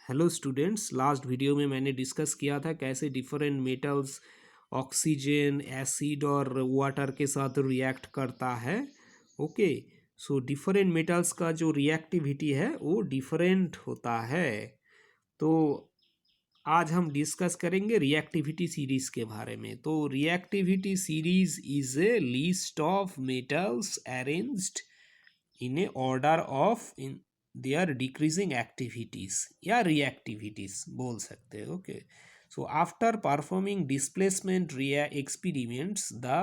Hello students, last video में मैंने discuss किया था कैसे डिफरेंट मेटल्स ऑक्सीजन, एसिड और वाटर के साथ रिएक्ट करता है। ओके, सो डिफरेंट मेटल्स का जो रिएक्टिविटी है वो डिफरेंट होता है। तो आज हम डिस्कस करेंगे रिएक्टिविटी सीरीज के बारे में। तो reactivity series is a list of metals arranged in a order of in their decreasing activities या reactivities बोल सकते हैं। Okay, so after performing displacement experiments, the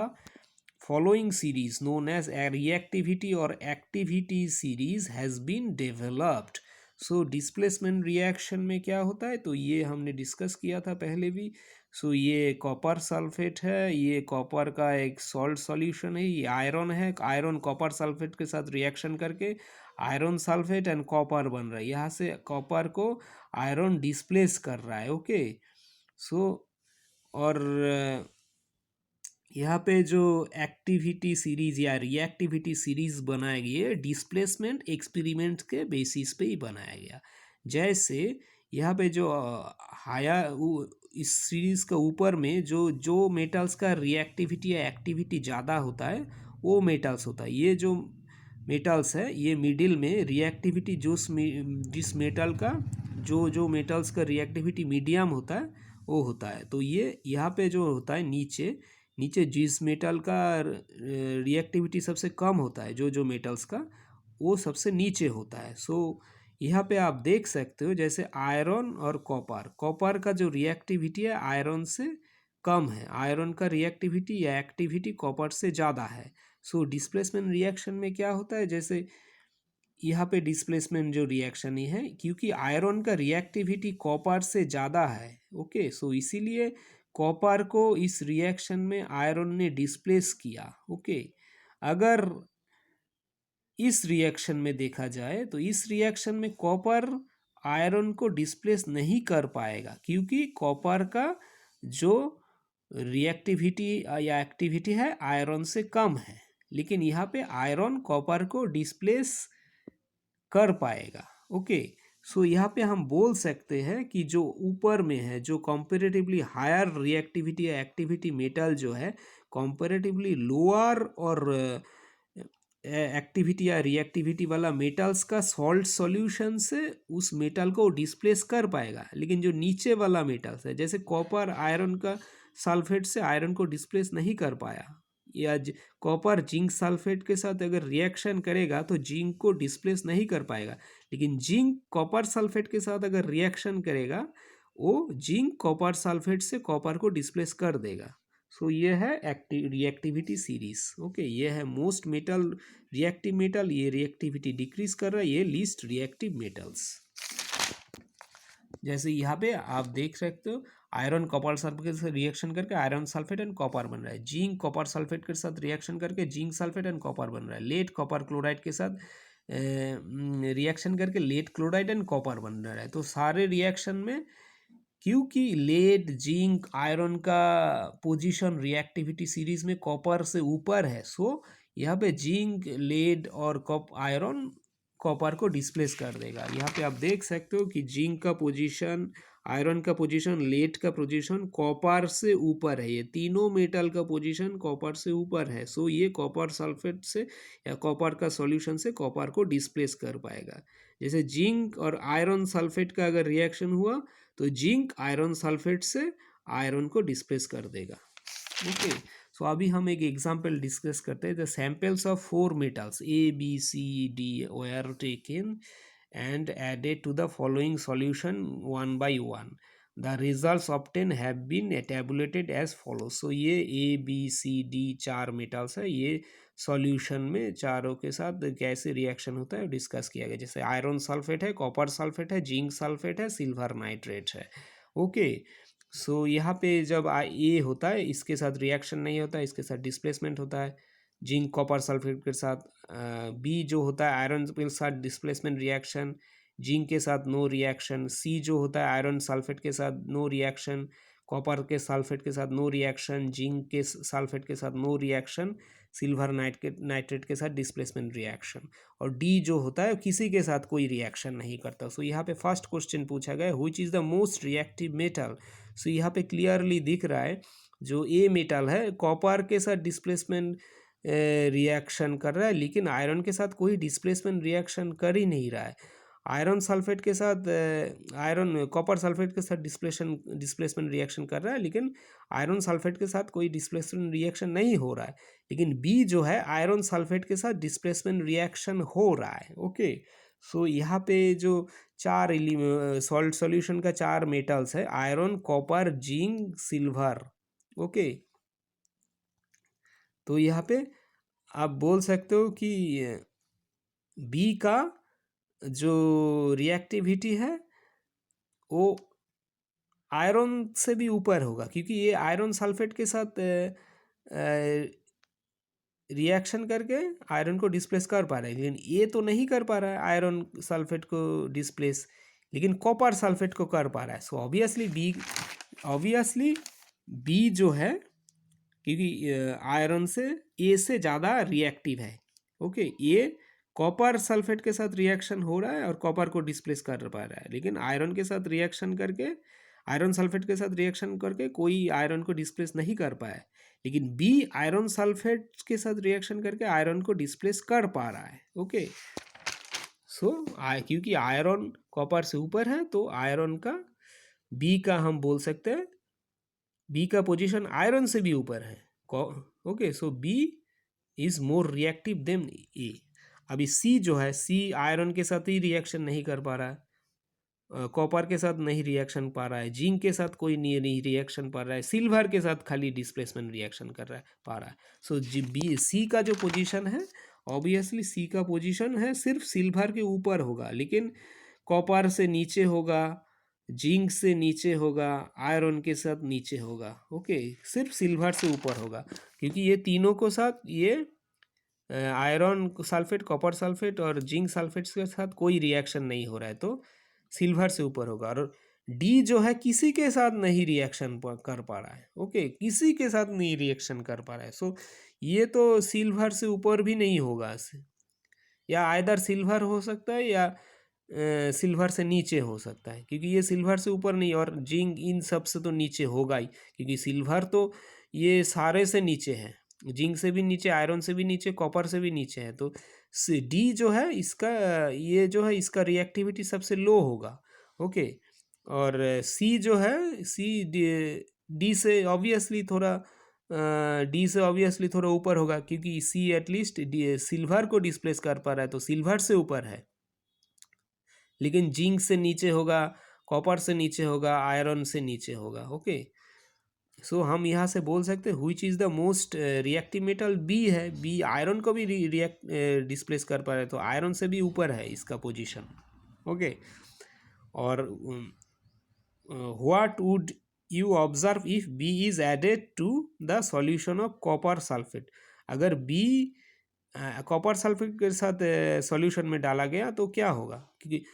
following series known as a reactivity or activity series has been developed. So displacement reaction में क्या होता है, तो ये हमने डिस्कस किया था पहले भी। सो ये कॉपर सल्फेट है, ये कॉपर का एक सॉल्ट सॉल्यूशन है, ये आयरन है, आयरन कॉपर सल्फेट के साथ रिएक्शन करके आयरन सल्फेट एंड कॉपर बन रहा है। यहाँ से कॉपर को आयरन डिस्प्लेस कर रहा है। ओके, सो और यहाँ पे जो एक्टिविटी सीरीज या रिएक्टिविटी सीरीज बनाया गया है डिस्प्लेसमेंट एक्सपेरिमेंट के बेसिस पे ही बनाया गया। जैसे यहाँ पे जो इस सीरीज का ऊपर में जो जो मेटल्स का रिएक्टिविटी या एक्टिविटी ज़्यादा होता है वो मेटल्स होता है। ये जो मेटल्स है ये मिडिल में रिएक्टिविटी जिस मेटल का जो जो मेटल्स का रिएक्टिविटी मीडियम होता है वो होता है। तो ये यहाँ पे जो होता है नीचे नीचे जिस मेटल का रिएक्टिविटी सबसे कम होता है, जो जो मेटल्स का वो सबसे नीचे होता है। सो यहाँ पे आप देख सकते हो जैसे आयरन और कॉपर, कॉपर का जो रिएक्टिविटी है आयरन से कम है, आयरन का रिएक्टिविटी या एक्टिविटी कॉपर से ज़्यादा है। सो डिस्प्लेसमेंट रिएक्शन में क्या होता है, जैसे यहाँ पे डिस्प्लेसमेंट जो रिएक्शन ही है क्योंकि आयरन का रिएक्टिविटी कॉपर से ज़्यादा है। ओके, सो इसीलिए कॉपर को इस रिएक्शन में आयरन ने डिस्प्लेस किया। ओके, अगर इस रिएक्शन में देखा जाए तो इस रिएक्शन में कॉपर आयरन को डिस्प्लेस नहीं कर पाएगा क्योंकि कॉपर का जो रिएक्टिविटी या एक्टिविटी है आयरन से कम है, लेकिन यहाँ पे आयरन कॉपर को डिस्प्लेस कर पाएगा। ओके, सो यहाँ पे हम बोल सकते हैं कि जो ऊपर में है जो कंपैरेटिवली हायर रिएक्टिविटी या एक्टिविटी मेटल जो है कंपैरेटिवली लोअर और एक्टिविटी या रिएक्टिविटी वाला मेटल्स का सॉल्ट सॉल्यूशन से उस मेटल को डिस्प्लेस कर पाएगा, लेकिन जो नीचे वाला मेटल्स है जैसे कॉपर आयरन का सल्फेट से आयरन को डिस्प्लेस नहीं कर पाया, या कॉपर जिंक सल्फेट के साथ अगर रिएक्शन करेगा तो जिंक को डिस्प्लेस नहीं कर पाएगा, लेकिन जिंक कॉपर सल्फेट के साथ अगर रिएक्शन करेगा वो जिंक कॉपर सल्फेट से कॉपर को डिस्प्लेस कर देगा। सो ये है रिएक्टिविटी सीरीज। ओके, ये है मोस्ट मेटल रिएक्टिव मेटल, ये रिएक्टिविटी डिक्रीज कर रहा है, ये लीस्ट रिएक्टिव मेटल्स। जैसे यहाँ पे आप देख सकते हो आयरन कॉपर सल्फेट के साथ रिएक्शन करके आयरन सल्फेट एंड कॉपर बन रहा है, जिंक कॉपर सल्फेट के साथ रिएक्शन करके जिंक सल्फेट एंड कॉपर बन रहा है, लेड कॉपर क्लोराइड के साथ रिएक्शन करके लेड क्लोराइड एंड कॉपर बन रहा है। तो सारे रिएक्शन में क्योंकि लेड जिंक आयरन का पोजीशन रिएक्टिविटी सीरीज में कॉपर से ऊपर है, सो यहाँ पे जिंक लेड और आयरन कॉपर को डिस्प्लेस कर देगा। यहाँ पे आप देख सकते हो कि जिंक का पोजीशन, आयरन का पोजीशन, लेड का पोजीशन कॉपर से ऊपर है, ये तीनों मेटल का पोजीशन कॉपर से ऊपर है। सो ये कॉपर सल्फेट से या कॉपर का सॉल्यूशन से कॉपर को डिस्प्लेस कर पाएगा। जैसे जिंक और आयरन सल्फेट का अगर रिएक्शन हुआ तो जिंक आयरन सल्फेट से आयरन को डिस्प्लेस कर देगा। ओके, सो अभी हम एक एग्जांपल डिस्कस करते हैं। The samples of 4 metals A B C D were taken and added to the following solution one by one. The results obtained have been tabulated as follows. So ये A B C D 4 metals है, ये solution में चारों के साथ कैसे reaction होता है डिस्कस किया गया। जैसे आयरन सल्फेट है, कॉपर सल्फेट है, जिंक सल्फेट है, सिल्वर नाइट्रेट है। ओके, सो यहाँ पे जब ए होता है इसके साथ रिएक्शन नहीं होता है, इसके साथ डिस्प्लेसमेंट होता है जिंक कॉपर सल्फेट के साथ। बी जो होता है आयरन के साथ डिस्प्लेसमेंट रिएक्शन, जिंक के साथ नो रिएक्शन। सी जो होता है आयरन सल्फेट के साथ नो रिएक्शन, कॉपर के सल्फेट के साथ नो रिएक्शन, जिंक के सल्फेट के साथ नो रिएक्शन, सिल्वर नाइट्रेट के साथ डिस्प्लेसमेंट रिएक्शन। और डी जो होता है किसी के साथ कोई रिएक्शन नहीं करता। सो यहाँ पे फर्स्ट क्वेश्चन पूछा गया which is the most reactive metal. So यहाँ पे क्लियरली दिख रहा है जो ए मेटल है कॉपर के साथ डिस्प्लेसमेंट रिएक्शन कर रहा है, लेकिन आयरन के साथ कोई डिस्प्लेसमेंट रिएक्शन कर ही नहीं रहा है। आयरन सल्फेट के साथ आयरन कॉपर सल्फेट के साथ डिस्प्लेसमेंट रिएक्शन कर रहा है, लेकिन आयरन सल्फेट के साथ कोई डिस्प्लेसमेंट रिएक्शन नहीं हो रहा है। लेकिन बी जो है आयरन सल्फेट के साथ डिस्प्लेसमेंट रिएक्शन हो रहा है। ओके, सो यहाँ पे जो चार सॉल्ट सॉल्यूशन का चार मेटल्स है iron, copper, zinc, silver. Okay, तो यहाँ पे आप बोल सकते हो कि बी का जो रिएक्टिविटी है वो आयरन से भी ऊपर होगा, क्योंकि ये आयरन सल्फेट के साथ रिएक्शन करके आयरन को डिस्प्लेस कर पा रहा है, लेकिन ये तो नहीं कर पा रहा है आयरन सल्फेट को डिस्प्लेस, लेकिन कॉपर सल्फेट को कर पा रहा है। सो ऑब्वियसली बी जो है, क्योंकि आयरन से ए से ज़्यादा रिएक्टिव है। ओके, ये कॉपर सल्फेट के साथ रिएक्शन हो रहा है और कॉपर को डिस्प्लेस कर पा रहा है, लेकिन आयरन के साथ रिएक्शन करके आयरन सल्फेट के साथ रिएक्शन करके कोई आयरन को डिस्प्लेस नहीं कर पाया। लेकिन बी आयरन सल्फेट के साथ रिएक्शन करके आयरन को डिस्प्लेस कर पा रहा है। ओके, सो क्योंकि आयरन कॉपर से ऊपर है तो आयरन का बी का हम बोल सकते हैं बी का पोजीशन आयरन से भी ऊपर है। Okay, so B is more reactive than A. अभी सी जो है, सी आयरन के साथ ही रिएक्शन नहीं कर पा रहा है, कॉपर के साथ नहीं रिएक्शन पा रहा है, जिंक के साथ कोई नहीं रिएक्शन पा रहा है, सिल्वर के साथ खाली डिस्प्लेसमेंट रिएक्शन कर रहा है पा रहा है। सो बी सी का जो पोजीशन है, ऑब्वियसली सी का पोजीशन है सिर्फ सिल्वर के ऊपर होगा, लेकिन कॉपर से नीचे होगा, जिंक से नीचे होगा, आयरन के साथ नीचे होगा। ओके, सिर्फ सिल्वर से ऊपर होगा, क्योंकि ये तीनों को साथ ये आयरन सल्फेट, कॉपर सल्फेट और जिंक सल्फेट के साथ कोई रिएक्शन नहीं हो रहा है, तो सिल्वर से ऊपर होगा। और डी जो है किसी के साथ नहीं रिएक्शन कर पा रहा है। ओके, किसी के साथ नहीं रिएक्शन कर पा रहा है। सो ये तो सिल्वर से ऊपर भी नहीं होगा, या आइदर सिल्वर हो सकता है या सिल्वर से नीचे हो सकता है, क्योंकि ये सिल्वर से ऊपर नहीं और जिंक इन सब से तो नीचे होगा ही, क्योंकि सिल्वर तो ये सारे से नीचे है, जिंक से भी नीचे, आयरन से भी नीचे, कॉपर से भी नीचे है। तो डी जो है इसका, ये जो है इसका रिएक्टिविटी सबसे लो होगा। ओके, और सी जो है, सी डी से ऑब्वियसली थोड़ा ऊपर होगा, क्योंकि सी एटलीस्ट सिल्वर को डिस्प्लेस कर पा रहा है, तो सिल्वर से ऊपर है, लेकिन जिंक से नीचे होगा, कॉपर से नीचे होगा, आयरन से नीचे होगा। ओके, सो हम यहाँ से बोल सकते हैं which is the most reactive metal, B है। बी आयरन को भी डिस्प्लेस कर पा रहा है, तो आयरन से भी ऊपर है इसका पोजीशन। ओके, और what would you observe if B is added to the solution of copper sulphate. अगर बी कॉपर सल्फेट के साथ सॉल्यूशन में डाला गया तो क्या होगा, क्योंकि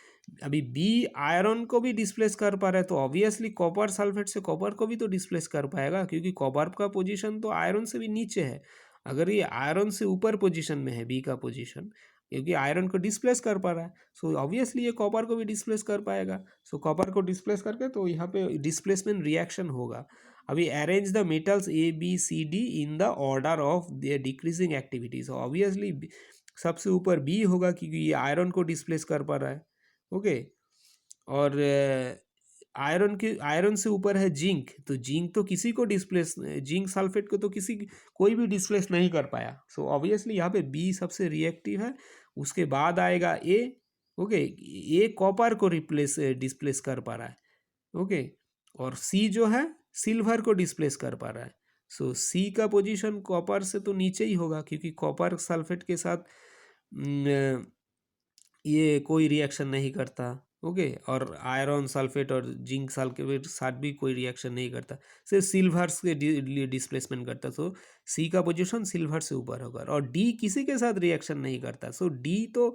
अभी बी आयरन को भी डिस्प्लेस कर पा रहा है, तो ऑब्वियसली कॉपर सल्फेट से कॉपर को भी तो डिस्प्लेस कर पाएगा, क्योंकि कॉपर का पोजीशन तो आयरन से भी नीचे है। अगर ये आयरन से ऊपर पोजीशन में है बी का पोजीशन, क्योंकि आयरन को डिस्प्लेस कर पा रहा है, सो ऑब्वियसली ये कॉपर को भी डिस्प्लेस कर पाएगा। सो कॉपर को डिस्प्लेस करके तो यहाँ पे डिस्प्लेसमेंट रिएक्शन होगा। अभी arrange the metals A B C D in the order of their decreasing activity. So obviously सबसे ऊपर बी होगा, क्योंकि ये आयरन को डिस्प्लेस कर पा रहा है। ओके, और आयरन से ऊपर है जिंक, तो जिंक तो किसी को डिस्प्लेस, जिंक सल्फेट को तो कोई भी डिस्प्लेस नहीं कर पाया। सो ऑब्वियसली यहाँ पे बी सबसे रिएक्टिव है, उसके बाद आएगा ए। ओके, ए कॉपर को डिस्प्लेस कर पा रहा है। ओके, और सी जो है सिल्वर को डिस्प्लेस कर पा रहा है। सो सी का पोजीशन कॉपर से तो नीचे ही होगा, क्योंकि कॉपर सल्फेट के साथ ये कोई रिएक्शन नहीं करता। ओके, और आयरन सल्फेट और जिंक सल्फेट साथ भी कोई रिएक्शन नहीं करता, सिर्फ सिल्वर के डिस्प्लेसमेंट करता। सो सी का पोजीशन सिल्वर से ऊपर होगा, और डी किसी के साथ रिएक्शन नहीं करता। सो डी तो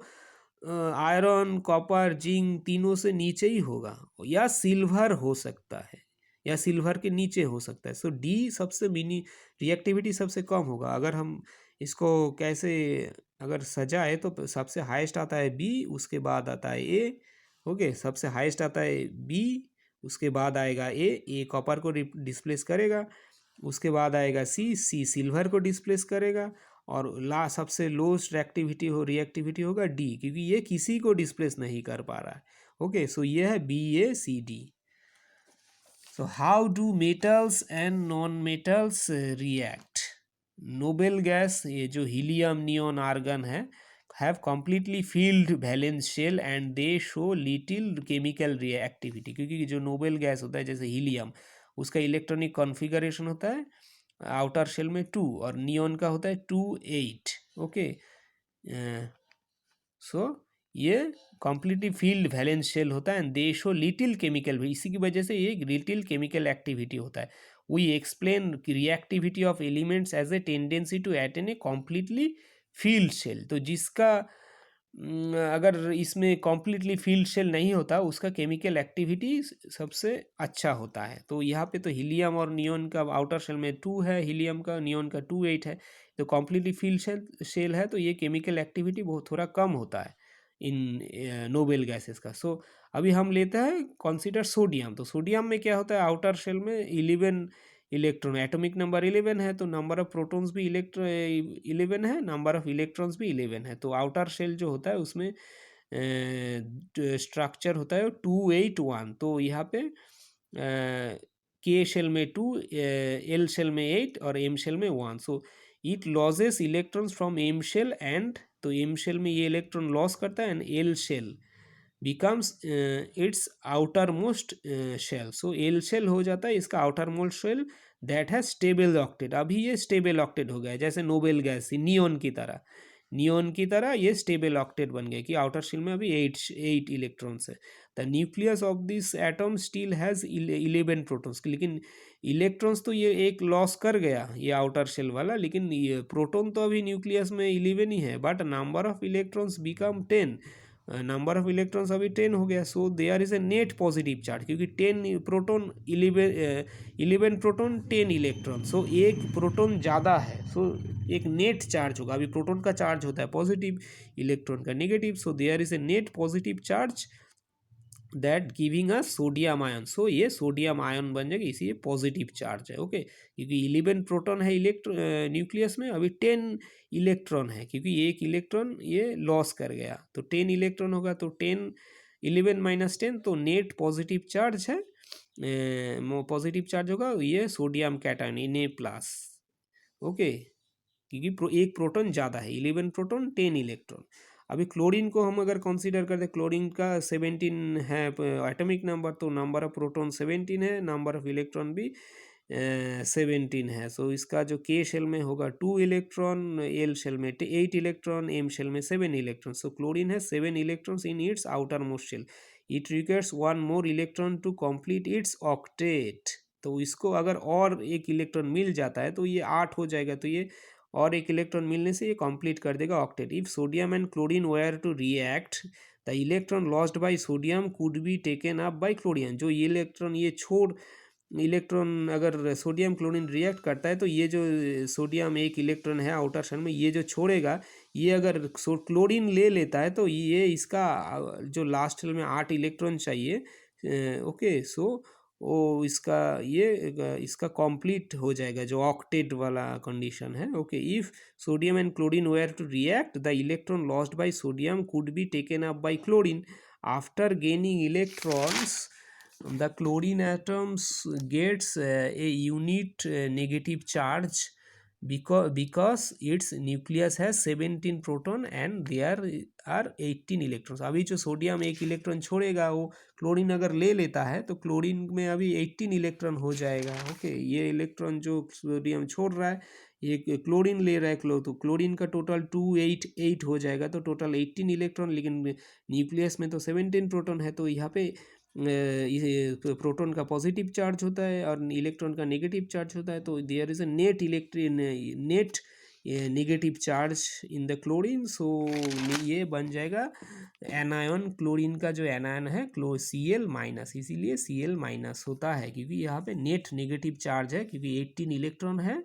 आयरन, कॉपर, जिंक तीनों से नीचे ही होगा, या सिल्वर हो सकता है, या सिल्वर के नीचे हो सकता है। सो डी सबसे मिनी रिएक्टिविटी सबसे कम होगा। अगर हम इसको कैसे अगर सजाए तो सबसे हाईएस्ट आता है बी, उसके बाद आता है ए। ओके, सबसे हाईएस्ट आता है बी, उसके बाद आएगा ए कॉपर को डिस्प्लेस करेगा, उसके बाद आएगा सी सिल्वर को डिस्प्लेस करेगा, और सबसे लोएस्ट रिएक्टिविटी होगा डी, क्योंकि ये किसी को डिस्प्लेस नहीं कर पा रहा है। ओके, सो ये है B A C D. So how do metals and non-metals react? Noble gas, ये जो हीलियम नियॉन आर्गन है, have completely filled valence shell and they show little chemical reactivity, क्योंकि जो नोबेल गैस होता है जैसे हीलियम, उसका इलेक्ट्रॉनिक कॉन्फ़िगरेशन होता है आउटर शेल में 2 और नियॉन का होता है 2 8। ओके, सो ये कम्प्लीटली फील्ड वैलेंस शेल होता है and they show little chemical, इसी की वजह से ये लिटिल केमिकल एक्टिविटी होता है। We explain reactivity of elements as a tendency to attain a completely filled shell. तो जिसका अगर इसमें कम्प्लीटली फील्ड शेल नहीं होता उसका केमिकल एक्टिविटी सबसे अच्छा होता है। तो यहाँ पे तो हीलियम और नियॉन का आउटर शेल में 2 है, हीलियम का, नियॉन का 2 8 है, तो कम्प्लीटली फील्ड शेल है, तो ये केमिकल एक्टिविटी बहुत थोड़ा कम होता है इन नोबेल गैसेस का। सो अभी हम लेते हैं कंसीडर सोडियम। तो सोडियम में क्या होता है, आउटर शेल में 11 इलेक्ट्रॉन, एटॉमिक नंबर 11 है, तो नंबर ऑफ प्रोटॉन्स भी 11 है, नंबर ऑफ इलेक्ट्रॉन्स भी 11 है। तो आउटर शेल जो होता है उसमें स्ट्रक्चर होता है 2 8 1। तो यहाँ पे के शेल में 2, एल शेल में 8 और एम शेल में 1। So it loses electrons from M shell and, तो एम शेल में ये इलेक्ट्रॉन लॉस करता है and L shell becomes its outermost shell. So L shell हो जाता है इसका आउटर मोस्ट शेल दैट है स्टेबल ऑक्टेट। अभी ये स्टेबल ऑक्टेट हो गया, जैसे नोबेल गैस नियॉन की तरह ये स्टेबल ऑक्टेट बन गया कि आउटर शेल में अभी 8 इलेक्ट्रॉन्स है। The nucleus of this atom still has 11 protons, लेकिन इलेक्ट्रॉन्स तो ये एक लॉस कर गया ये आउटर शेल वाला, लेकिन ये प्रोटॉन तो अभी न्यूक्लियस में 11 ही है, but number of electrons become 10, number of electrons अभी 10 हो गया। So there is a net positive charge, क्योंकि 10 प्रोटॉन 11 प्रोटॉन 10 इलेक्ट्रॉन, सो एक प्रोटॉन ज़्यादा है, सो एक नेट चार्ज होगा। अभी प्रोटॉन का चार्ज होता है पॉजिटिव, इलेक्ट्रॉन का negative, so there is a net positive charge that giving a sodium ion. So ये सोडियम आयन बन जाएगा, इसी ये पॉजिटिव चार्ज है। ओके, क्योंकि 11 प्रोटॉन है न्यूक्लियस में, अभी 10 इलेक्ट्रॉन है, क्योंकि एक इलेक्ट्रॉन ये लॉस कर गया, तो 10 इलेक्ट्रॉन होगा, तो 10 11 - 10, तो नेट पॉजिटिव चार्ज है, पॉजिटिव चार्ज होगा ये सोडियम कैटायन Na+। ओके, क्योंकि एक प्रोटॉन ज़्यादा है, 11 प्रोटॉन 10 इलेक्ट्रॉन। अभी क्लोरीन को हम अगर कंसीडर करते, क्लोरीन का 17 है एटॉमिक नंबर, तो नंबर ऑफ प्रोटॉन 17 है, नंबर ऑफ इलेक्ट्रॉन भी 17 है। सो इसका जो के शेल में होगा 2 इलेक्ट्रॉन, एल शेल में 8 इलेक्ट्रॉन, एम शेल में 7 इलेक्ट्रॉन। सो क्लोरीन है 7 electrons in its outermost shell. It requires 1 more electron to complete its octet. तो इसको अगर और एक इलेक्ट्रॉन मिल जाता है तो ये 8 हो जाएगा, तो ये और एक इलेक्ट्रॉन मिलने से ये कंप्लीट कर देगा octet. If sodium and chlorine were to react, the electron lost by sodium could be taken up by chlorine. जो ये इलेक्ट्रॉन इलेक्ट्रॉन अगर सोडियम क्लोरीन रिएक्ट करता है, तो ये जो सोडियम एक इलेक्ट्रॉन है आउटर शेल में, ये जो छोड़ेगा, ये अगर क्लोरीन ले लेता है तो ये इसका जो लास्ट शेल में 8 इलेक्ट्रॉन चाहिए, ओके, सो वो इसका कंप्लीट हो जाएगा जो ऑक्टेट वाला कंडीशन है। Okay, if sodium and chlorine were to react, the electron lost by sodium could be taken up by chlorine. After gaining electrons, the chlorine atoms gets a unit negative charge because its nucleus has 17 proton and there are 18 electrons। अभी जो sodium एक electron छोड़ेगा, वो chlorine अगर ले लेता है तो क्लोरीन में अभी 18 इलेक्ट्रॉन हो जाएगा। ओके, ये इलेक्ट्रॉन जो सोडियम छोड़ रहा है, ये क्लोरीन ले रहा है, तो क्लोरीन का टोटल 2 8 8 हो जाएगा, तो टोटल 18 इलेक्ट्रॉन, लेकिन न्यूक्लियस में तो 17 प्रोटॉन है, तो यहाँ पे प्रोटॉन का पॉजिटिव चार्ज होता है और इलेक्ट्रॉन का नेगेटिव चार्ज होता है, तो there is a net negative charge in the chlorine, so ये बन जाएगा एनायन। क्लोरीन का जो एनायन है Cl माइनस, इसीलिए Cl माइनस होता है क्योंकि यहाँ पे नेट नेगेटिव चार्ज है, क्योंकि 18 इलेक्ट्रॉन है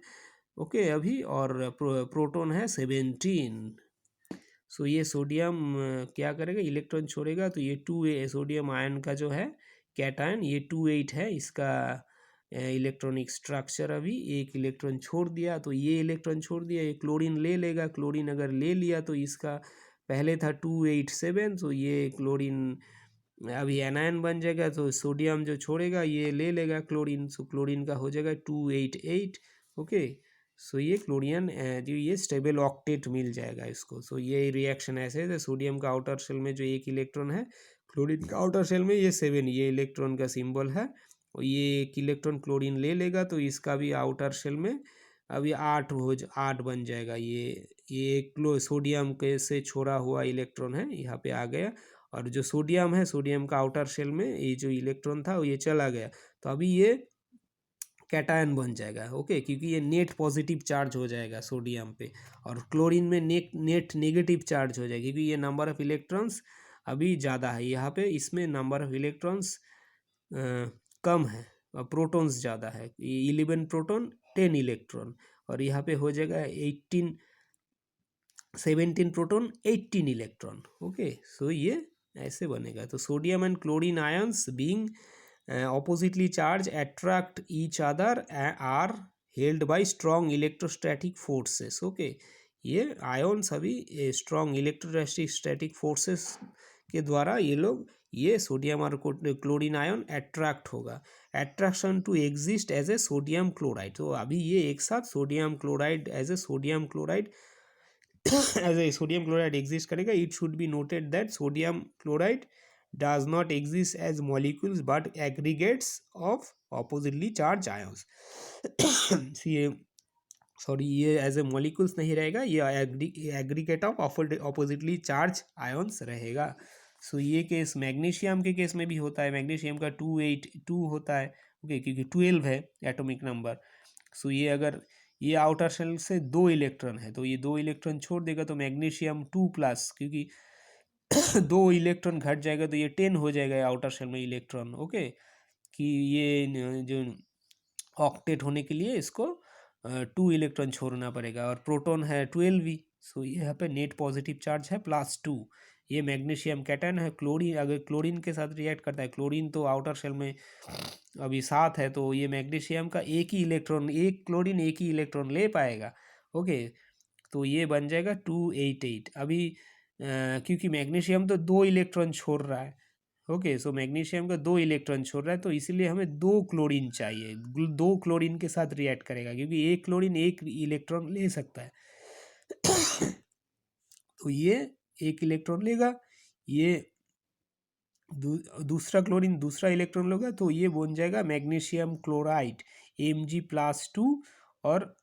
ओके अभी, और प्रोटॉन है 17। सो ये सोडियम क्या करेगा, इलेक्ट्रॉन छोड़ेगा, तो ये 2 सोडियम आयन का जो है कैटायन ये 2 8 है इसका इलेक्ट्रॉनिक स्ट्रक्चर। अभी एक इलेक्ट्रॉन छोड़ दिया, तो ये इलेक्ट्रॉन छोड़ दिया, ये क्लोरीन ले लेगा, क्लोरीन अगर ले लिया तो इसका पहले था 2 8 7, तो ये क्लोरीन अभी एनायन बन जाएगा, तो सोडियम जो छोड़ेगा ये ले लेगा क्लोरीन, सो क्लोरीन का हो जाएगा 2 8 8 ओके। सो ये क्लोरीन जो ये स्टेबल ऑक्टेट मिल जाएगा इसको। सो ये रिएक्शन ऐसे है, सोडियम का आउटर शेल में जो एक इलेक्ट्रॉन है, क्लोरीन का आउटर शेल में ये 7, ये इलेक्ट्रॉन का सिंबल है, और ये एक इलेक्ट्रॉन क्लोरीन ले लेगा, तो इसका भी आउटर शेल में अभी 8 बन जाएगा। ये सोडियम के से छोड़ा हुआ इलेक्ट्रॉन है, यहाँ पे आ गया, और जो सोडियम है, सोडियम का आउटर शेल में ये जो इलेक्ट्रॉन था वो ये चला गया, तो अभी ये कैटायन बन जाएगा ओके, क्योंकि ये नेट पॉजिटिव चार्ज हो जाएगा सोडियम पे, और क्लोरीन में नेट नेगेटिव चार्ज हो जाएगा, क्योंकि ये नंबर ऑफ इलेक्ट्रॉन्स अभी ज़्यादा है, यहाँ पे इसमें नंबर ऑफ इलेक्ट्रॉन्स कम है और प्रोटॉन्स ज़्यादा है, 11 प्रोटॉन 10 इलेक्ट्रॉन, और यहाँ पे हो जाएगा 17 प्रोटॉन 18 इलेक्ट्रॉन ओके। सो ये ऐसे बनेगा। तो sodium and chlorine ions being oppositely charged attract each other are held by strong electrostatic forces okay। ये आयन्स अभी स्ट्रॉन्ग इलेक्ट्रोस्टैटिक फोर्सेस के द्वारा ये लोग ये सोडियम और क्लोरीन आयन अट्रैक्ट होगा। Attraction to exist as a sodium chloride, तो अभी ये एक साथ sodium chloride as a sodium chloride as a sodium chloride exist करेगा। It should be noted that sodium chloride does not exist as molecules but aggregates of oppositely charged ions ये sorry ये as A molecules नहीं रहेगा, ये aggregate of oppositely charge ions रहेगा। सो ये case magnesium के case में भी होता है, मैग्नीशियम का 2 होता है ओके, क्योंकि 12 है एटॉमिक नंबर। सो ये अगर ये आउटर शेल से 2 इलेक्ट्रॉन है, तो ये 2 इलेक्ट्रॉन छोड़ देगा, तो मैग्नीशियम 2+, क्योंकि 2 इलेक्ट्रॉन घट जाएगा तो ये 10 हो जाएगा आउटर शेल में इलेक्ट्रॉन ओके, कि ये जो ऑक्टेट होने के लिए इसको 2 इलेक्ट्रॉन छोड़ना पड़ेगा, और प्रोटॉन है 12 भी, सो यहाँ पे नेट पॉजिटिव चार्ज है +2। ये मैग्नीशियम कैटन है। क्लोरीन अगर क्लोरीन के साथ रिएक्ट करता है, क्लोरीन तो आउटर शेल में अभी 7 है, तो ये मैग्नीशियम का एक ही इलेक्ट्रॉन, एक क्लोरीन एक ही इलेक्ट्रॉन ले पाएगा ओके, तो ये बन जाएगा 2 8 8 अभी क्योंकि मैग्नीशियम तो 2 इलेक्ट्रॉन छोड़ रहा है ओके। सो मैग्नीशियम का 2 इलेक्ट्रॉन छोड़ रहा है, तो इसीलिए हमें 2 क्लोरीन चाहिए, 2 क्लोरीन के साथ रिएक्ट करेगा, क्योंकि एक क्लोरीन एक इलेक्ट्रॉन ले सकता है तो ये एक इलेक्ट्रॉन लेगा, ये दूसरा क्लोरीन दूसरा इलेक्ट्रॉन लेगा, तो ये बन जाएगा मैग्नीशियम क्लोराइड Mg+2, और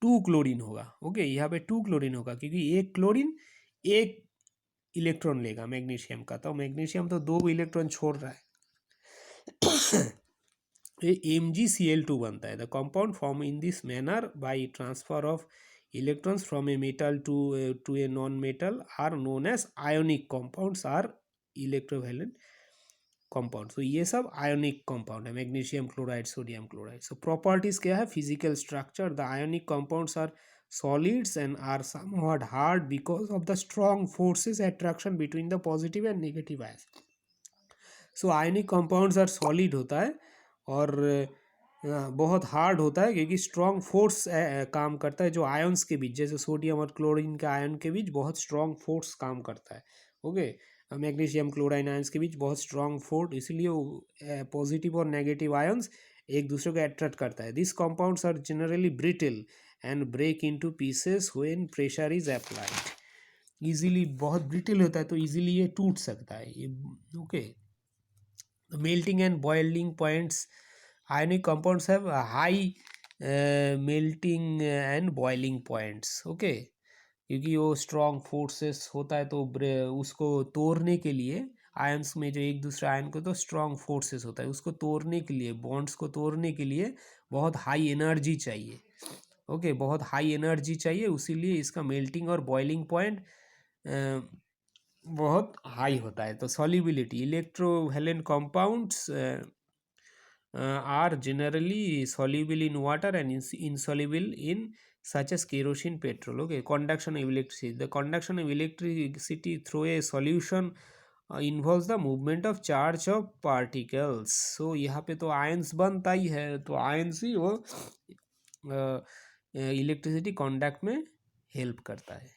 2 क्लोरीन होगा ओके। यहाँ पे 2 क्लोरीन होगा क्योंकि एक क्लोरीन एक इलेक्ट्रॉन लेगा मैग्नीशियम का, तो मैग्नीशियम तो 2 इलेक्ट्रॉन छोड़ रहा है ये MgCl2 बनता है। The compound form in this manner by transfer of electrons from a metal to a non metal are known as ionic compounds or electrovalent compound. तो ये सब आयोनिक कंपाउंड है, magnesium chloride sodium chloride. So properties क्या है, physical structure, the ionic compounds are solids and are somewhat hard because of the strong forces attraction between the positive and negative ions। so ionic compounds are solid होता है और बहुत hard होता है, क्योंकि strong force काम करता है जो आयंस के बीच, जैसे सोडियम और क्लोरीन के आयन के बीच बहुत स्ट्रॉन्ग फोर्स काम करता है ओके। मैग्नीशियम क्लोराइन आयंस के बीच बहुत स्ट्रॉन्ग फोर्स, इसलिए पॉजिटिव और नेगेटिव आयंस एक दूसरे को अट्रैक्ट करता है। This compounds are generally brittle and break into pieces when pressure is applied. Easily बहुत ब्रिटल होता है, तो इजीली ये टूट सकता है ये okay. Melting and boiling points, ionic compounds have high melting and boiling points okay, क्योंकि वो स्ट्रॉन्ग फोर्सेस होता है, तो उसको तोड़ने के लिए आयंस में जो एक दूसरे आयन को, तो स्ट्रॉन्ग फोर्सेस होता है, उसको तोड़ने के लिए, बॉन्ड्स को तोड़ने के लिए बहुत हाई एनर्जी चाहिए ओके, बहुत हाई एनर्जी चाहिए, उसीलिए इसका मेल्टिंग और बॉइलिंग पॉइंट बहुत हाई होता है। तो solubility, electrovalent compounds are generally soluble in water and insoluble in such as kerosene, petrol. Okay, conduction of electricity, the conduction of electricity through a solution involves the movement of charge of particles. So यहाँ पे तो ions बनता ही है, तो ions ही वो electricity conduct में help करता है।